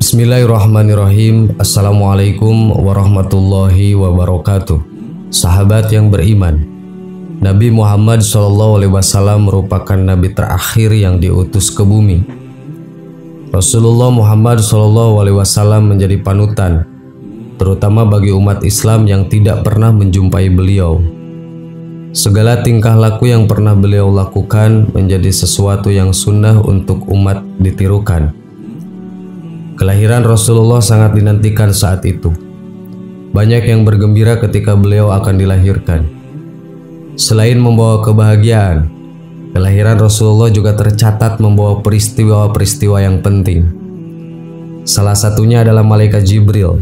Bismillahirrahmanirrahim. Assalamualaikum warahmatullahi wabarakatuh. Sahabat yang beriman, Nabi Muhammad SAW merupakan nabi terakhir yang diutus ke bumi. Rasulullah Muhammad SAW menjadi panutan, terutama bagi umat Islam yang tidak pernah menjumpai beliau. Segala tingkah laku yang pernah beliau lakukan menjadi sesuatu yang sunnah untuk umat ditirukan. Kelahiran Rasulullah sangat dinantikan saat itu. Banyak yang bergembira ketika beliau akan dilahirkan. Selain membawa kebahagiaan, kelahiran Rasulullah juga tercatat membawa peristiwa-peristiwa yang penting. Salah satunya adalah malaikat Jibril.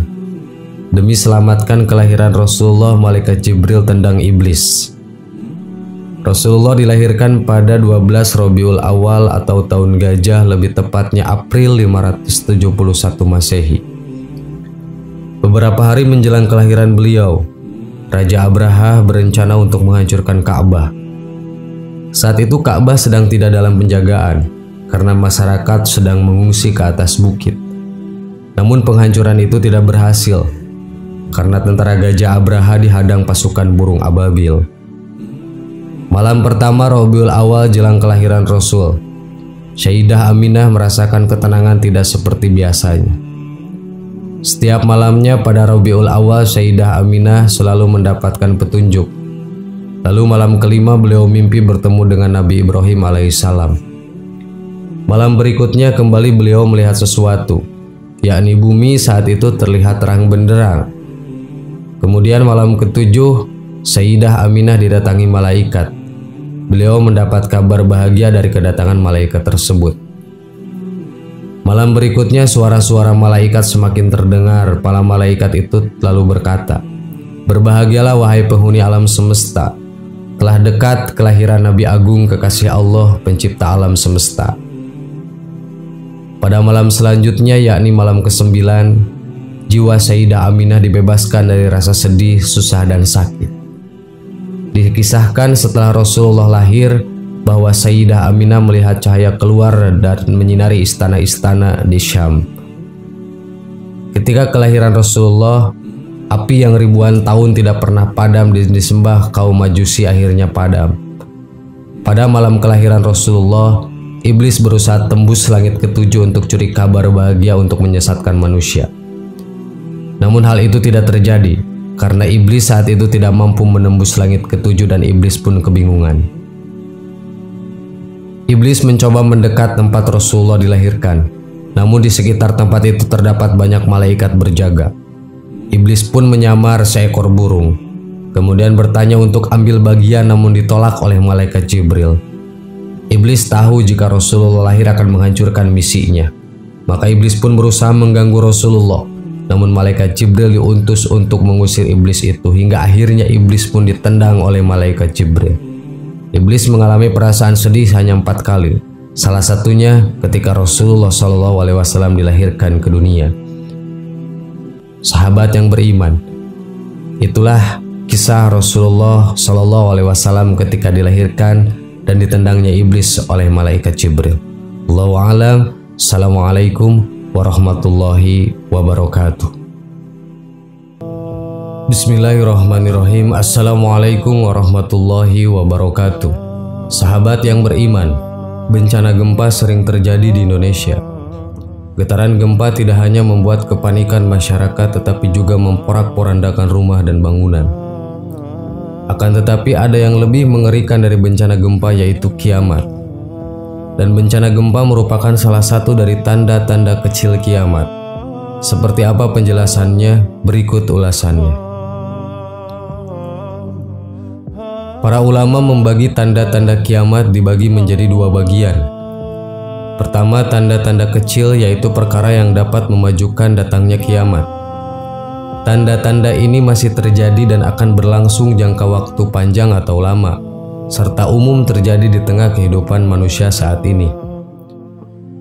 Demi selamatkan kelahiran Rasulullah, malaikat Jibril tendang iblis. Rasulullah dilahirkan pada 12 Rabiul Awal atau tahun gajah, lebih tepatnya April 571 Masehi. Beberapa hari menjelang kelahiran beliau, Raja Abraha berencana untuk menghancurkan Ka'bah. Saat itu Ka'bah sedang tidak dalam penjagaan karena masyarakat sedang mengungsi ke atas bukit. Namun penghancuran itu tidak berhasil karena tentara Gajah Abraha dihadang pasukan burung ababil. Malam pertama Rabiul Awal jelang kelahiran Rasul, Sayyidah Aminah merasakan ketenangan tidak seperti biasanya. Setiap malamnya pada Rabiul Awal, Sayyidah Aminah selalu mendapatkan petunjuk. Lalu malam kelima beliau mimpi bertemu dengan Nabi Ibrahim alaihissalam. Malam berikutnya kembali beliau melihat sesuatu, yakni bumi saat itu terlihat terang benderang. Kemudian malam ketujuh, Sayyidah Aminah didatangi malaikat. Beliau mendapat kabar bahagia dari kedatangan malaikat tersebut. Malam berikutnya suara-suara malaikat semakin terdengar. Para malaikat itu lalu berkata, "Berbahagialah wahai penghuni alam semesta. Telah dekat kelahiran Nabi Agung kekasih Allah, pencipta alam semesta." Pada malam selanjutnya, yakni malam ke-9, jiwa Sayyidah Aminah dibebaskan dari rasa sedih, susah, dan sakit. Dikisahkan setelah Rasulullah lahir bahwa Sayyidah Aminah melihat cahaya keluar dan menyinari istana-istana di Syam. Ketika kelahiran Rasulullah, api yang ribuan tahun tidak pernah padam disembah kaum Majusi akhirnya padam. Pada malam kelahiran Rasulullah, iblis berusaha tembus langit ketujuh untuk curi kabar bahagia untuk menyesatkan manusia. Namun hal itu tidak terjadi karena iblis saat itu tidak mampu menembus langit ketujuh dan iblis pun kebingungan. Iblis mencoba mendekat tempat Rasulullah dilahirkan, namun di sekitar tempat itu terdapat banyak malaikat berjaga. Iblis pun menyamar seekor burung, kemudian bertanya untuk ambil bagian, namun ditolak oleh malaikat Jibril. Iblis tahu jika Rasulullah lahir akan menghancurkan misinya, maka iblis pun berusaha mengganggu Rasulullah. Namun malaikat Jibril diutus untuk mengusir iblis itu, hingga akhirnya iblis pun ditendang oleh malaikat Jibril. Iblis mengalami perasaan sedih hanya 4 kali. Salah satunya ketika Rasulullah SAW dilahirkan ke dunia. Sahabat yang beriman, itulah kisah Rasulullah SAW ketika dilahirkan dan ditendangnya iblis oleh malaikat Jibril. Allahu a'lam. Assalamualaikum warahmatullahi wabarakatuh. Bismillahirrahmanirrahim. Assalamualaikum warahmatullahi wabarakatuh. Sahabat yang beriman, bencana gempa sering terjadi di Indonesia. Getaran gempa tidak hanya membuat kepanikan masyarakat, tetapi juga memporak-porandakan rumah dan bangunan. Akan tetapi ada yang lebih mengerikan dari bencana gempa, yaitu kiamat. Dan bencana gempa merupakan salah satu dari tanda-tanda kecil kiamat. Seperti apa penjelasannya? Berikut ulasannya. Para ulama membagi tanda-tanda kiamat dibagi menjadi 2 bagian. Pertama, tanda-tanda kecil, yaitu perkara yang dapat memajukan datangnya kiamat. Tanda-tanda ini masih terjadi dan akan berlangsung jangka waktu panjang atau lama, serta umum terjadi di tengah kehidupan manusia saat ini.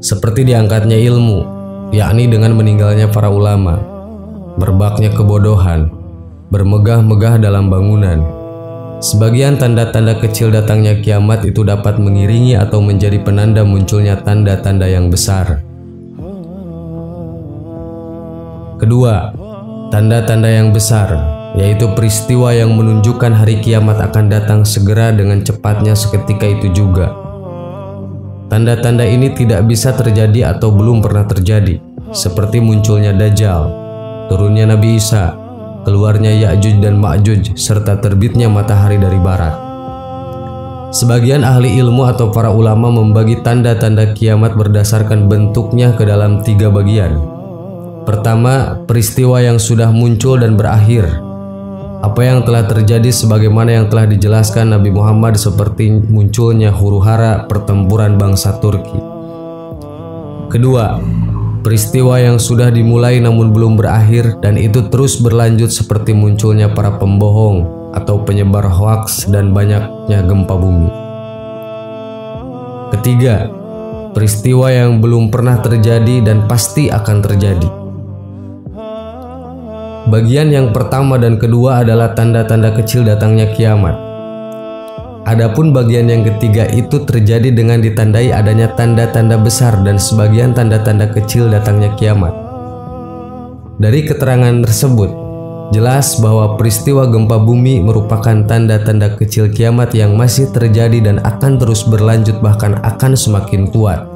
Seperti diangkatnya ilmu, yakni dengan meninggalnya para ulama, merebaknya kebodohan, bermegah-megah dalam bangunan. Sebagian tanda-tanda kecil datangnya kiamat itu dapat mengiringi atau menjadi penanda munculnya tanda-tanda yang besar. Kedua, tanda-tanda yang besar, yaitu peristiwa yang menunjukkan hari kiamat akan datang segera dengan cepatnya seketika itu juga. Tanda-tanda ini tidak bisa terjadi atau belum pernah terjadi, seperti munculnya Dajjal, turunnya Nabi Isa, keluarnya Ya'juj dan Ma'juj, serta terbitnya matahari dari barat. Sebagian ahli ilmu atau para ulama membagi tanda-tanda kiamat berdasarkan bentuknya ke dalam 3 bagian. Pertama, peristiwa yang sudah muncul dan berakhir. Apa yang telah terjadi sebagaimana yang telah dijelaskan Nabi Muhammad, seperti munculnya huru-hara pertempuran bangsa Turki. Kedua, peristiwa yang sudah dimulai namun belum berakhir dan itu terus berlanjut, seperti munculnya para pembohong atau penyebar hoaks dan banyaknya gempa bumi. Ketiga, peristiwa yang belum pernah terjadi dan pasti akan terjadi. Bagian yang pertama dan kedua adalah tanda-tanda kecil datangnya kiamat. Adapun bagian yang ketiga itu terjadi dengan ditandai adanya tanda-tanda besar dan sebagian tanda-tanda kecil datangnya kiamat. Dari keterangan tersebut, jelas bahwa peristiwa gempa bumi merupakan tanda-tanda kecil kiamat yang masih terjadi dan akan terus berlanjut, bahkan akan semakin kuat.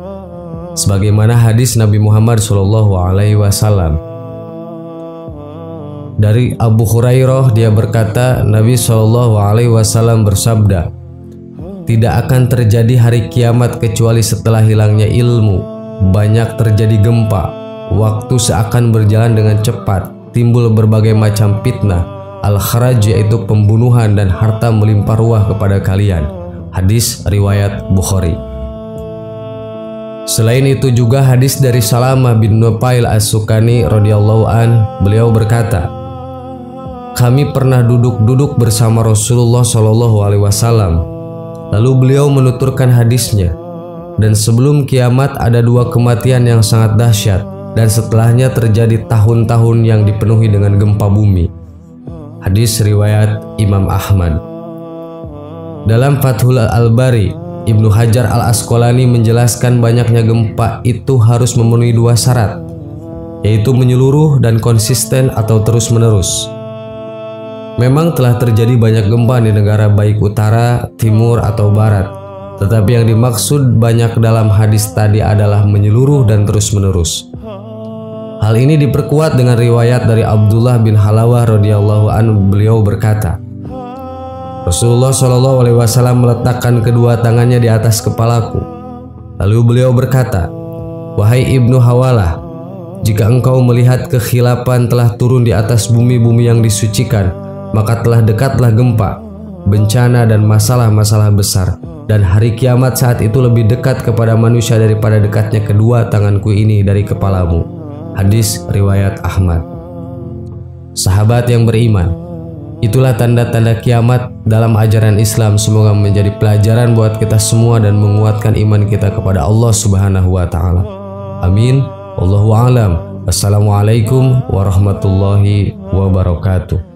Sebagaimana hadis Nabi Muhammad SAW. Dari Abu Hurairah, dia berkata, Nabi SAW bersabda, "Tidak akan terjadi hari kiamat kecuali setelah hilangnya ilmu, banyak terjadi gempa, waktu seakan berjalan dengan cepat, timbul berbagai macam fitnah, al-kharaj yaitu pembunuhan, dan harta melimpah ruah kepada kalian." Hadis riwayat Bukhari. Selain itu juga hadis dari Salamah bin Nufail As-Sukani radhiyallahu an, beliau berkata, "Kami pernah duduk bersama Rasulullah SAW. Lalu beliau menuturkan hadisnya, dan sebelum kiamat ada 2 kematian yang sangat dahsyat, dan setelahnya terjadi tahun-tahun yang dipenuhi dengan gempa bumi." Hadis riwayat Imam Ahmad. Dalam Fathul Al-Bari, Ibnu Hajar Al-Asqalani menjelaskan banyaknya gempa itu harus memenuhi 2 syarat, yaitu menyeluruh dan konsisten atau terus-menerus. Memang telah terjadi banyak gempa di negara baik utara, timur, atau barat. Tetapi yang dimaksud banyak dalam hadis tadi adalah menyeluruh dan terus-menerus. Hal ini diperkuat dengan riwayat dari Abdullah bin Halawah radhiyallahu anhu, beliau berkata, Rasulullah SAW meletakkan kedua tangannya di atas kepalaku. Lalu beliau berkata, "Wahai Ibnu Hawalah, jika engkau melihat kekhilapan telah turun di atas bumi-bumi yang disucikan, maka telah dekatlah gempa, bencana, dan masalah-masalah besar. Dan hari kiamat saat itu lebih dekat kepada manusia daripada dekatnya kedua tanganku ini dari kepalamu." Hadis riwayat Ahmad. Sahabat yang beriman, itulah tanda-tanda kiamat dalam ajaran Islam. Semoga menjadi pelajaran buat kita semua dan menguatkan iman kita kepada Allah Subhanahu wa Ta'ala. Amin. Wallahu a'lam. Wassalamualaikum warahmatullahi wabarakatuh.